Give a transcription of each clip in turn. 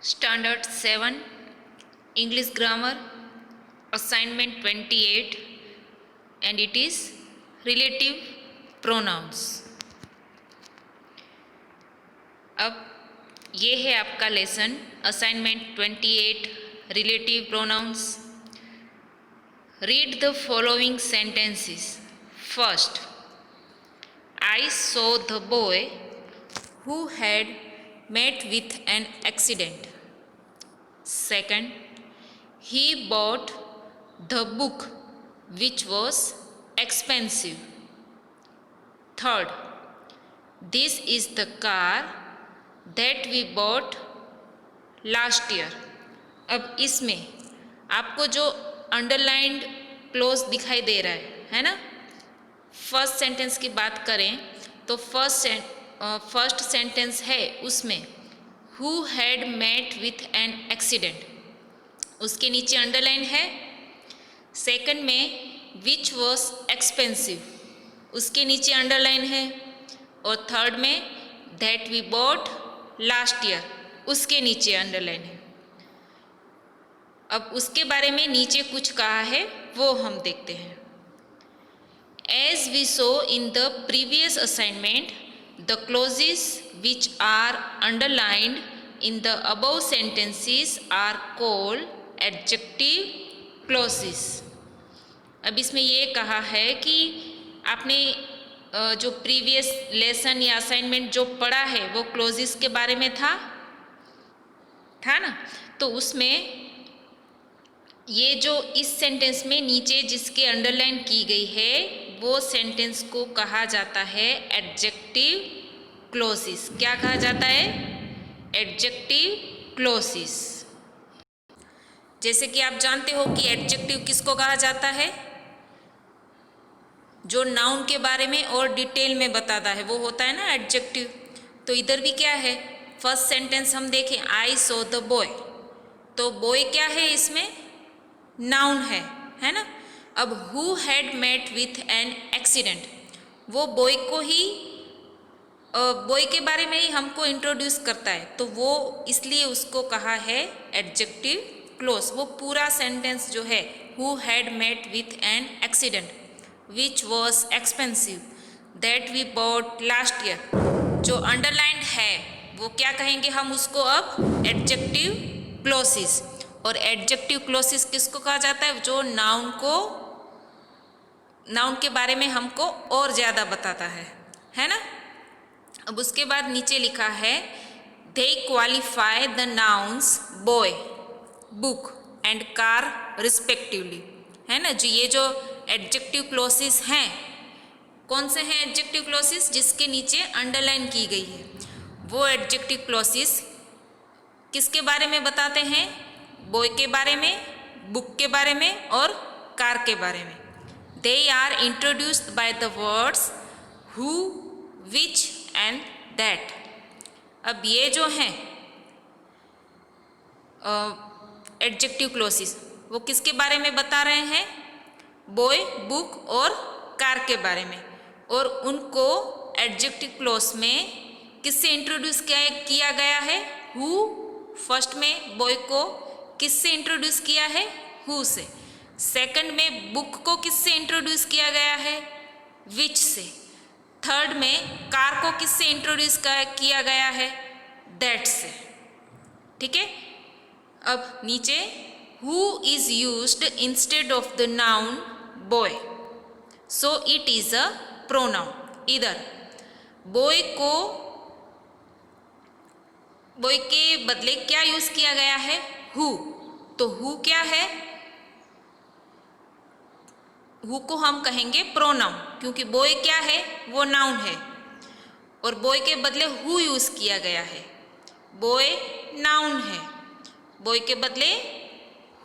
Standard 7 English Grammar Assignment 28 and it is relative pronouns। अब ये है आपका lesson assignment 28 relative pronouns. Read the following sentences. First, I saw the boy who had met with an accident. Second, he bought the book which was expensive. Third, this is the car that we bought last year. अब इसमें आपको जो underlined close दिखाई दे रहा है ना। First sentence की बात करें तो फर्स्ट सेंटेंस है उसमें who had met with an accident, उसके नीचे अंडरलाइन है। सेकंड में विच वॉज एक्सपेंसिव, उसके नीचे अंडरलाइन है। और थर्ड में that we bought last year, उसके नीचे अंडरलाइन है। अब उसके बारे में नीचे कुछ कहा है वो हम देखते हैं। As we saw in the previous assignment, the clauses which are underlined in the above sentences are called adjective clauses। अब इसमें ये कहा है कि आपने जो प्रीवियस लेसन या असाइनमेंट जो पढ़ा है वो क्लोजेस के बारे में था ना। तो उसमें ये जो इस सेंटेंस में नीचे जिसके अंडरलाइन की गई है वो सेंटेंस को कहा जाता है एडजेक्टिव क्लोसिस। क्या कहा जाता है? एडजेक्टिव क्लोसिस। जैसे कि आप जानते हो कि एडजेक्टिव किसको कहा जाता है? जो नाउन के बारे में और डिटेल में बताता है वो होता है ना एडजेक्टिव। तो इधर भी क्या है, फर्स्ट सेंटेंस हम देखें, आई सो द बॉय, तो बॉय क्या है इसमें? नाउन है ना। अब who had met with an accident, वो बॉय को ही बॉय के बारे में ही हमको इंट्रोड्यूस करता है, तो वो इसलिए उसको कहा है एडजेक्टिव क्लोज। वो पूरा सेंटेंस जो है who had met with an accident which was expensive that we bought last year, जो अंडरलाइंड है वो क्या कहेंगे हम उसको अब? Adjective clauses. और एडजेक्टिव क्लोसिस किसको कहा जाता है? जो नाउन के बारे में हमको और ज़्यादा बताता है ना। अब उसके बाद नीचे लिखा है they qualify the nouns boy, book and car respectively, है ना जी। ये जो एडजेक्टिव क्लोसिस हैं, कौन से हैं एडजेक्टिव क्लोसिस? जिसके नीचे अंडरलाइन की गई है वो एडजेक्टिव क्लोसिस किसके बारे में बताते हैं? बॉय के बारे में, बुक के बारे में और कार के बारे में। They are introduced by the words who, which and that. अब ये जो हैं एडजेक्टिव क्लोसिस वो किसके बारे में बता रहे हैं? बॉय, बुक और कार के बारे में। और उनको एडजेक्टिव क्लोज में किससे इंट्रोड्यूस किया गया है? हु। फर्स्ट में बॉय को किससे इंट्रोड्यूस किया है? हु से। सेकंड में बुक को किससे इंट्रोड्यूस किया गया है? विच से। थर्ड में कार को किससे इंट्रोड्यूस किया गया है? दैट से। ठीक है। अब नीचे who is used instead of the noun boy, so it is a pronoun. इधर बॉय के बदले क्या यूज किया गया है? हु। तो हु क्या है? हु को हम कहेंगे प्रोनाउन, क्योंकि बॉय क्या है? वो नाउन है और बॉय के बदले हु यूज किया गया है। बॉय नाउन है, बॉय के बदले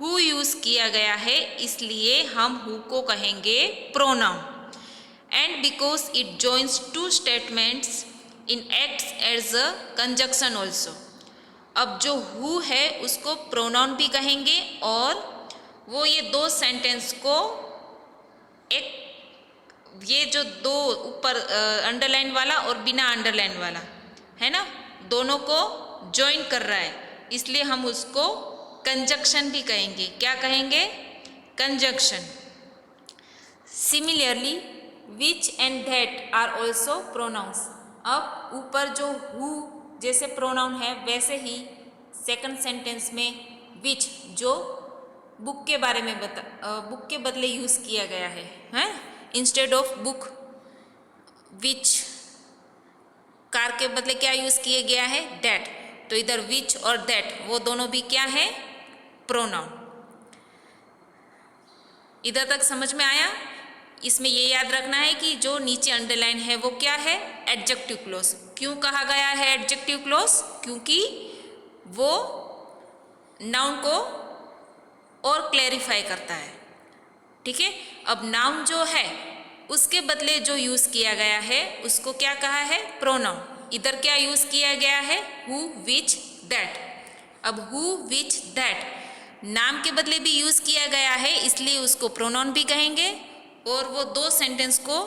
हु यूज किया गया है, इसलिए हम हु को कहेंगे pronoun. And because it joins two statements in acts as a conjunction also. अब जो हु है उसको प्रोनाउन भी कहेंगे और वो ये दो सेंटेंस को ये जो दो ऊपर अंडरलाइन वाला और बिना अंडरलाइन वाला है ना, दोनों को ज्वाइन कर रहा है। इसलिए हम उसको कंजक्शन भी कहेंगे। क्या कहेंगे? Conjunction. Similarly which and that are also pronouns. अब ऊपर जो हु जैसे प्रोनाउन है वैसे ही सेकंड सेंटेंस में विच जो बुक के बारे में बुक के बदले यूज़ किया गया है, हैं? Instead of book which, car के बदले क्या यूज़ किया गया है? दैट। तो इधर विच और दैट वो दोनों भी क्या है? प्रोनाउन। इधर तक समझ में आया? इसमें ये याद रखना है कि जो नीचे अंडरलाइन है वो क्या है? Adjective clause. क्यों कहा गया है एडजेक्टिव क्लॉज? क्योंकि वो नाउन को और क्लैरिफाई करता है। ठीक है, अब नाउन जो है उसके बदले जो यूज़ किया गया है उसको क्या कहा है? प्रोनाउन। इधर क्या यूज़ किया गया है? Who, which, that. अब हु, विच, दैट नाम के बदले भी यूज़ किया गया है, इसलिए उसको प्रोनाउन भी कहेंगे और वो दो सेंटेंस को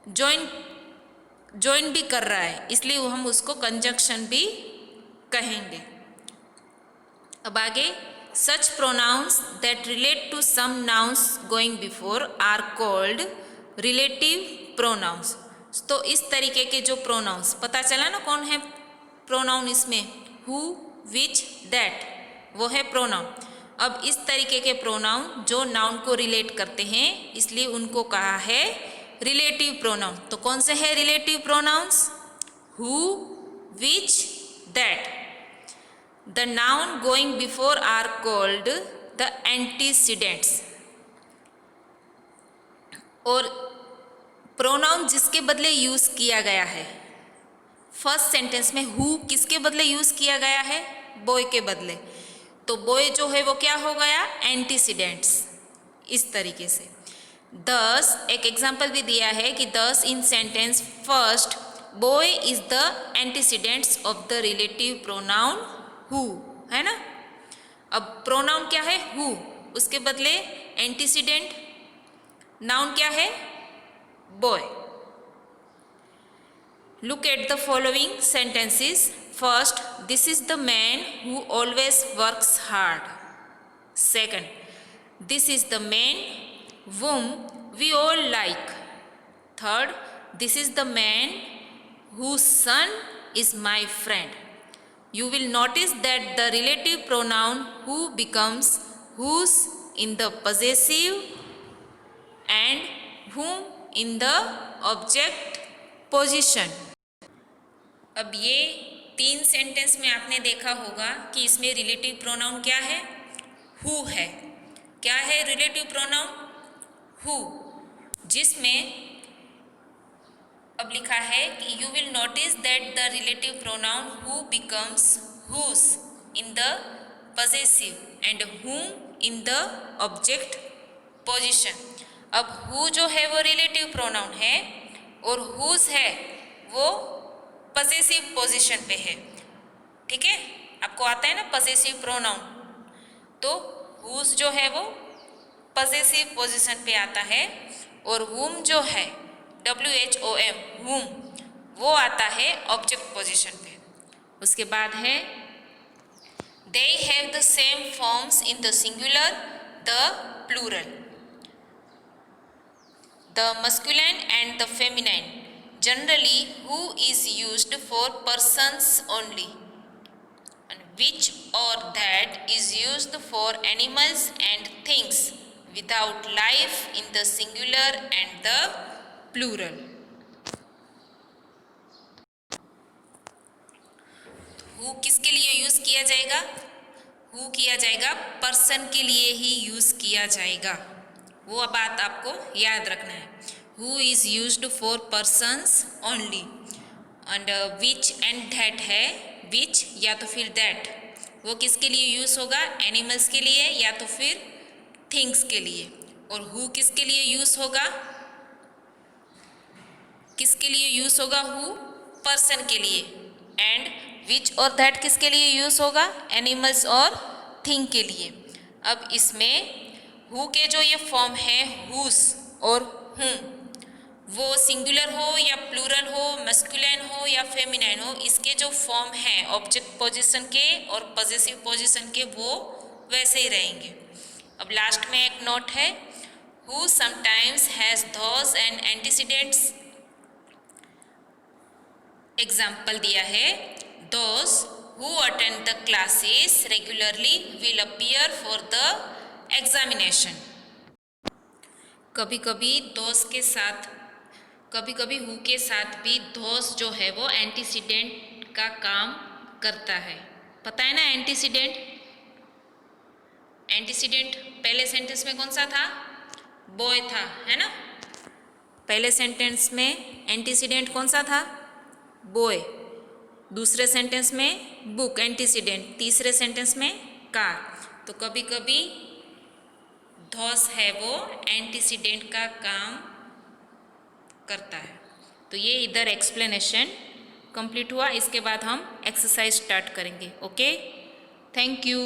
जॉइन भी कर रहा है, इसलिए हम उसको कंजक्शन भी कहेंगे। अब आगे, such pronouns that relate to some nouns going before are called relative pronouns. तो इस तरीके के जो प्रोनाउंस, पता चला ना कौन है प्रोनाउन इसमें? हु, विच, दैट, वो है प्रोनाउन। अब इस तरीके के प्रोनाउन जो नाउन को रिलेट करते हैं, इसलिए उनको कहा है रिलेटिव प्रोनाउन। तो कौन से है relative pronouns? Who, which, that. The noun going before are called the antecedents. और प्रोनाउन जिसके बदले यूज़ किया गया है, फर्स्ट सेंटेंस में हु किसके बदले यूज़ किया गया है? बॉय के बदले। तो बॉय जो है वो क्या हो गया? एंटीसीडेंट्स। इस तरीके से दस एक एग्जाम्पल भी दिया है कि this in sentence first boy is the antecedents of the relative pronoun who, है ना। अब प्रोनाउन क्या है? हु, उसके बदले एंटीसीडेंट नाउन क्या है? Boy. Look at the following sentences. First, this is the man who always works hard. Second, this is the man whom we all like. Third, this is the man whose son is my friend. You will notice that the relative pronoun who becomes whose in the possessive and whom in the object position. अब ये तीन sentence में आपने देखा होगा कि इसमें relative pronoun क्या है? हु है। क्या है रिलेटिव प्रोनाउन? हु, जिसमें अब लिखा है कि you will notice that the relative pronoun who becomes who's in the possessive and हुम इन द ऑब्जेक्ट पोजिशन। अब हु जो है वो रिलेटिव प्रोनाउन है और हुज है वो पजेसिव पोजीशन पे है। ठीक है, आपको आता है ना पजेसिव प्रोनाउन, तो हुज जो है वो पजेसिव पोजीशन पे आता है और whom जो है WHOM whom वो आता है ऑब्जेक्ट पोजीशन पे। उसके बाद है they have the same forms in the singular, the plural, the masculine and the feminine. Generally, who is used for persons only, and which or that is used for animals and things without life in the singular and the plural. who किसके लिए use किया जाएगा? who किया जाएगा person के लिए ही use किया जाएगा। वो बात आपको याद रखना है। who is used for persons only and which and that है which या तो फिर that, वो किसके लिए यूज़ होगा? एनिमल्स के लिए या तो फिर थिंग्स के लिए। और who किसके लिए यूज़ होगा? किसके लिए यूज़ होगा? who पर्सन के लिए। एंड which और that किसके लिए यूज़ होगा? एनिमल्स और थिंग के लिए। अब इसमें who के जो ये फॉर्म है whose और whom, वो सिंगुलर हो या प्लूरल हो, मस्कुलिन हो या फेमिनाइन हो, इसके जो फॉर्म है ऑब्जेक्ट पोजीशन के और पॉजेसिव पोजीशन के वो वैसे ही रहेंगे। अब लास्ट में एक नोट है, who sometimes has those and antecedents. Example दिया है, those who attend the classes regularly will appear for the examination. कभी कभी दोज के साथ, कभी कभी हु के साथ भी दोज जो है वो एंटीसीडेंट का काम करता है। पता है ना एंटीसीडेंट? एंटीसीडेंट पहले सेंटेंस में कौन सा था? बॉय था, है ना? पहले सेंटेंस में एंटीसीडेंट कौन सा था? बॉय। दूसरे सेंटेंस में बुक एंटीसीडेंट, तीसरे सेंटेंस में कार। तो कभी कभी धॉस है वो एंटीसीडेंट का काम करता है। तो ये इधर एक्सप्लेनेशन कंप्लीट हुआ। इसके बाद हम एक्सरसाइज स्टार्ट करेंगे। Okay, thank you.